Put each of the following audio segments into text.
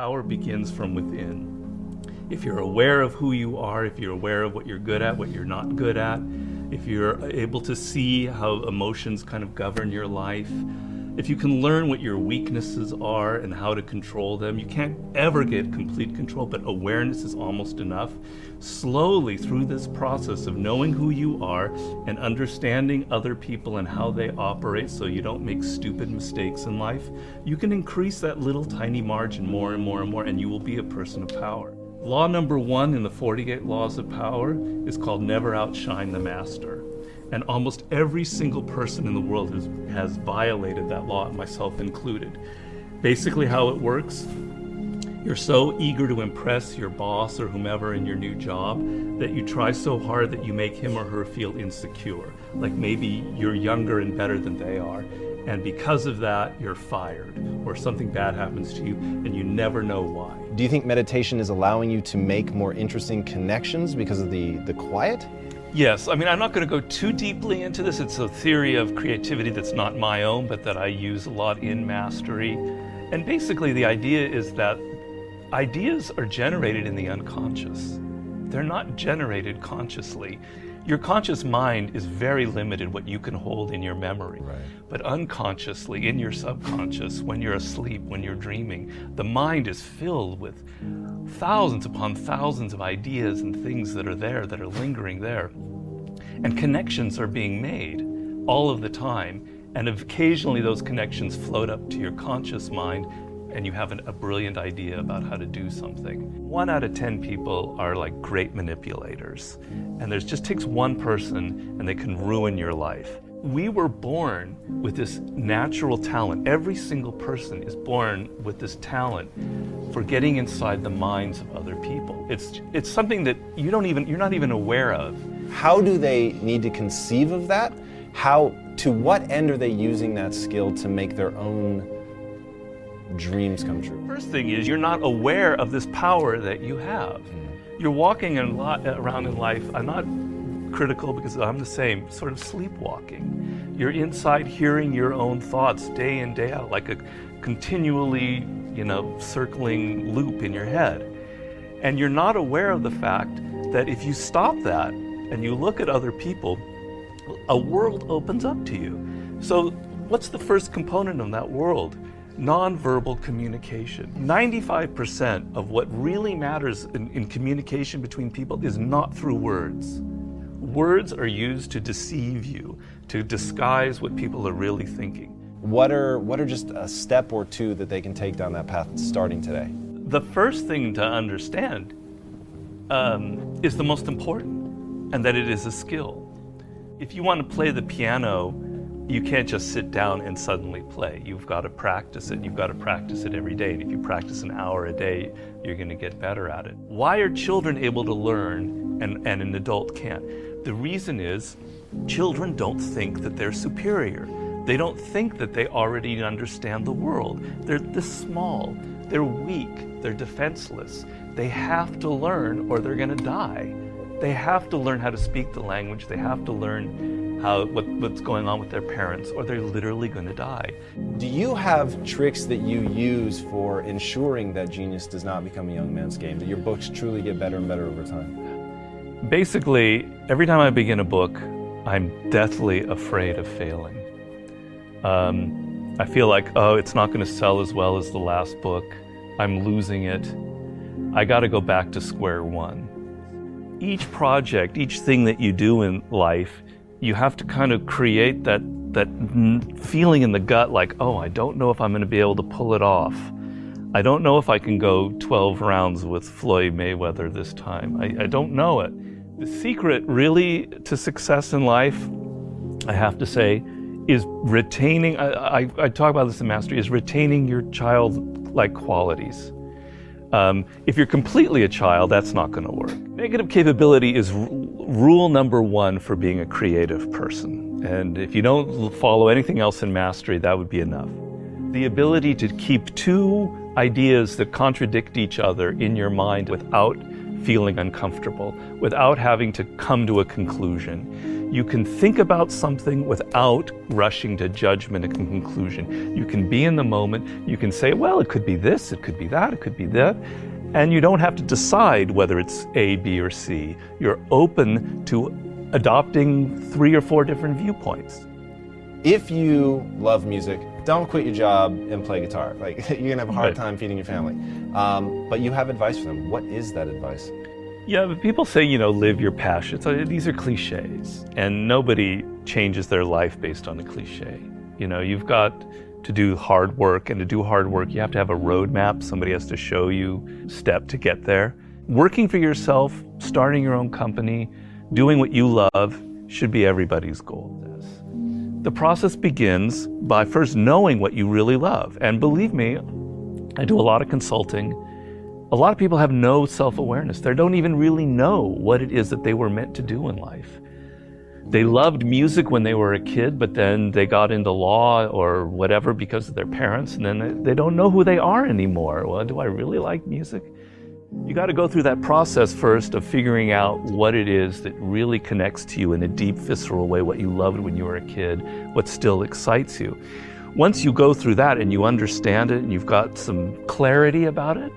Power begins from within. If you're aware of who you are, if you're aware of what you're good at, what you're not good at, if you're able to see how emotions kind of govern your life, if you can learn what your weaknesses are and how to control them, you can't ever get complete control, but awareness is almost enough. Slowly through this process of knowing who you are and understanding other people and how they operate so you don't make stupid mistakes in life, you can increase that little tiny margin more and more and more, and you will be a person of power. Law number 1 in the 48 Laws of Power is called never outshine the master. And almost every single person in the world has violated that law, myself included. Basically how it works, you're so eager to impress your boss or whomever in your new job that you try so hard that you make him or her feel insecure. Like maybe you're younger and better than they are. And because of that, you're fired, or something bad happens to you, and you never know why. Do you think meditation is allowing you to make more interesting connections because of the quiet? Yes, I mean, I'm not going to go too deeply into this. It's a theory of creativity that's not my own, but that I use a lot in Mastery. And basically the idea is that ideas are generated in the unconscious. They're not generated consciously. Your conscious mind is very limited what you can hold in your memory. Right. But unconsciously, in your subconscious, when you're asleep, when you're dreaming, the mind is filled with thousands upon thousands of ideas and things that are there, that are lingering there. And connections are being made all of the time. And occasionally those connections float up to your conscious mind, and you have a brilliant idea about how to do something. 1 out of 10 people are like great manipulators. And there just takes one person and they can ruin your life. We were born with this natural talent. Every single person is born with this talent for getting inside the minds of other people. It's something that you're not even aware of. How do they need to conceive of that? To what end are they using that skill to make their own dreams come true? First thing is, you're not aware of this power that you have. You're walking around in life, I'm not critical because I'm the same, sort of sleepwalking. You're inside hearing your own thoughts day in, day out, like a continually, circling loop in your head. And you're not aware of the fact that if you stop that and you look at other people, a world opens up to you. So what's the first component of that world? Nonverbal communication. 95% of what really matters in communication between people is not through words. Words are used to deceive you, to disguise what people are really thinking. What are just a step or two that they can take down that path starting today? The first thing to understand is the most important, and that it is a skill. If you want to play the piano, you can't just sit down and suddenly play. You've got to practice it. You've got to practice it every day. And if you practice an hour a day, you're going to get better at it. Why are children able to learn and an adult can't? The reason is children don't think that they're superior. They don't think that they already understand the world. They're this small. They're weak. They're defenseless. They have to learn or they're going to die. They have to learn how to speak the language. They have to learn what's going on with their parents, or they're literally going to die. Do you have tricks that you use for ensuring that genius does not become a young man's game, that your books truly get better and better over time? Basically, every time I begin a book, I'm deathly afraid of failing. I feel like, it's not going to sell as well as the last book. I'm losing it. I got to go back to square one. Each project, each thing that you do in life, you have to kind of create that feeling in the gut like, I don't know if I'm going to be able to pull it off. I don't know if I can go 12 rounds with Floyd Mayweather this time. I don't know it. The secret really to success in life, I have to say, is retaining, I talk about this in Mastery, is retaining your childlike qualities. If you're completely a child, that's not going to work. Negative capability is rule number 1 for being a creative person. And if you don't follow anything else in Mastery, that would be enough. The ability to keep 2 ideas that contradict each other in your mind without feeling uncomfortable, without having to come to a conclusion. You can think about something without rushing to judgment and conclusion. You can be in the moment. You can say, well, it could be this, it could be that, it could be that. And you don't have to decide whether it's A, B, or C. You're open to adopting 3 or 4 different viewpoints. If you love music, don't quit your job and play guitar. Like, you're gonna have a hard Right. time feeding your family. But you have advice for them. What is that advice? Yeah, but people say, live your passion. So these are cliches, and nobody changes their life based on a cliche. You've got to do hard work, and to do hard work, you have to have a roadmap. Somebody has to show you step to get there. Working for yourself, starting your own company, doing what you love should be everybody's goal. The process begins by first knowing what you really love. And believe me, I do a lot of consulting. A lot of people have no self-awareness. They don't even really know what it is that they were meant to do in life. They loved music when they were a kid, but then they got into law or whatever because of their parents, and then they don't know who they are anymore. Well, do I really like music? You got to go through that process first of figuring out what it is that really connects to you in a deep, visceral way, what you loved when you were a kid, what still excites you. Once you go through that and you understand it and you've got some clarity about it,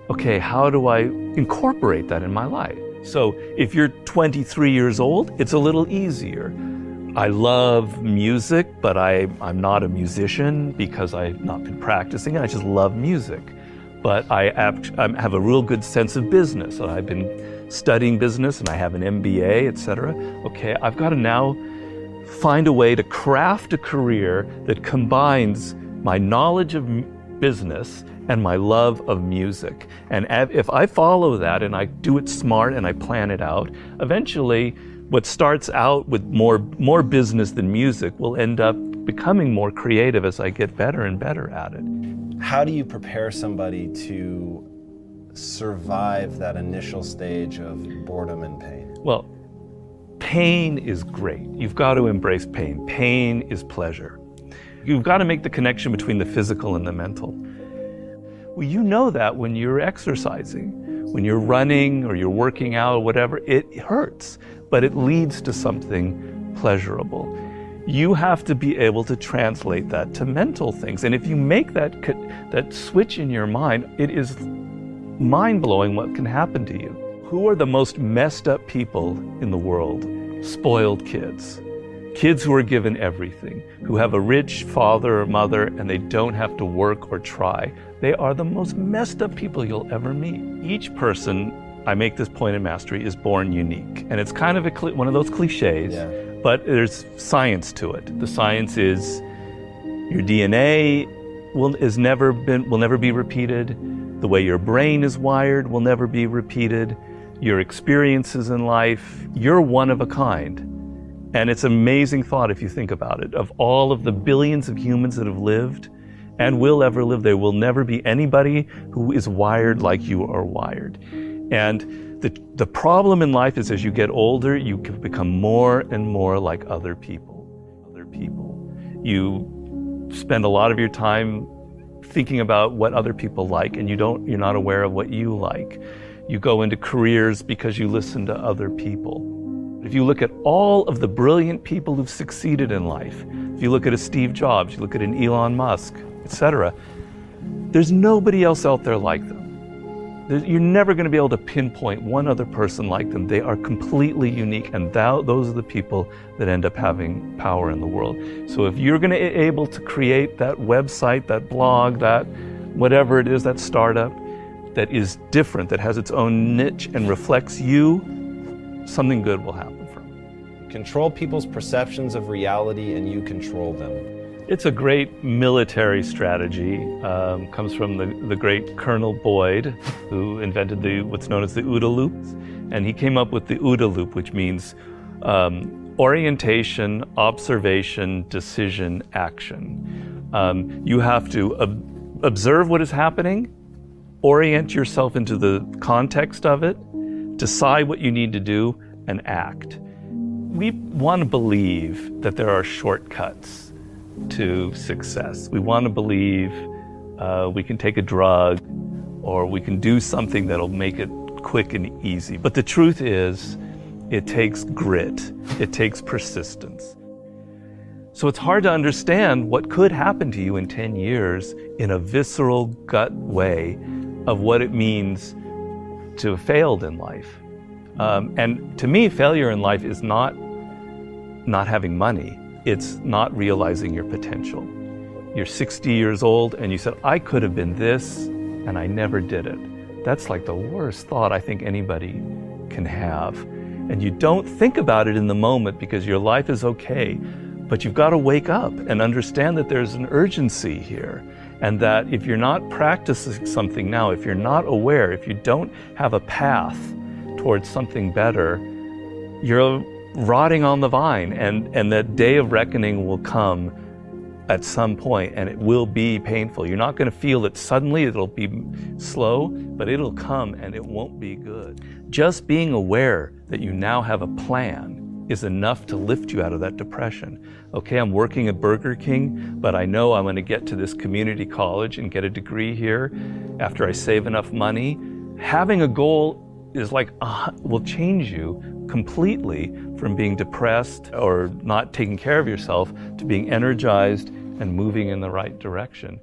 okay, how do I incorporate that in my life? So if you're 23 years old, it's a little easier. I love music, but I'm not a musician because I've not been practicing. I just love music. But I have a real good sense of business, and I've been studying business, and I have an MBA, etc. Okay, I've got to now find a way to craft a career that combines my knowledge of business and my love of music. And if I follow that and I do it smart and I plan it out, eventually what starts out with more business than music will end up becoming more creative as I get better and better at it. How do you prepare somebody to survive that initial stage of boredom and pain? Well, pain is great. You've got to embrace pain. Pain is pleasure. You've got to make the connection between the physical and the mental. Well, you know that when you're exercising, when you're running or you're working out or whatever, it hurts, but it leads to something pleasurable. You have to be able to translate that to mental things. And if you make that switch in your mind, it is mind-blowing what can happen to you. Who are the most messed up people in the world? Spoiled kids. Kids who are given everything, who have a rich father or mother and they don't have to work or try. They are the most messed up people you'll ever meet. Each person, I make this point in Mastery, is born unique. And it's kind of one of those cliches. Yeah. But there's science to it. The science is your DNA will never be repeated. The way your brain is wired will never be repeated. Your experiences in life, you're one of a kind. And it's an amazing thought if you think about it. Of all of the billions of humans that have lived and will ever live, there will never be anybody who is wired like you are wired. And the problem in life is as you get older, you can become more and more like other people. You spend a lot of your time thinking about what other people like, and you're not aware of what you like. You go into careers because you listen to other people. If you look at all of the brilliant people who've succeeded in life, if you look at a Steve Jobs, you look at an Elon Musk, etc., there's nobody else out there like them. You're never going to be able to pinpoint one other person like them. They are completely unique, and those are the people that end up having power in the world. So if you're going to be able to create that website, that blog, that whatever it is, that startup that is different, that has its own niche and reflects you, something good will happen from it. Control people's perceptions of reality and you control them. It's a great military strategy. Comes from the great Colonel Boyd, who invented what's known as the OODA loop. And he came up with the OODA loop, which means orientation, observation, decision, action. You have to observe what is happening, orient yourself into the context of it, decide what you need to do, and act. We want to believe that there are shortcuts to success. We want to believe we can take a drug or we can do something that'll make it quick and easy. But the truth is, it takes grit. It takes persistence. So it's hard to understand what could happen to you in 10 years in a visceral gut way of what it means to have failed in life. And to me, failure in life is not having money. It's not realizing your potential. You're 60 years old and you said, I could have been this, and I never did it. That's like the worst thought I think anybody can have. And you don't think about it in the moment because your life is okay. But you've got to wake up and understand that there's an urgency here, and that if you're not practicing something now, if you're not aware, if you don't have a path towards something better, you're rotting on the vine, and that day of reckoning will come at some point, and it will be painful. You're not going to feel it suddenly, it'll be slow, but it'll come and it won't be good. Just being aware that you now have a plan is enough to lift you out of that depression. Okay, I'm working at Burger King, but I know I'm going to get to this community college and get a degree here after I save enough money. Having a goal is like, will change you completely from being depressed or not taking care of yourself to being energized and moving in the right direction.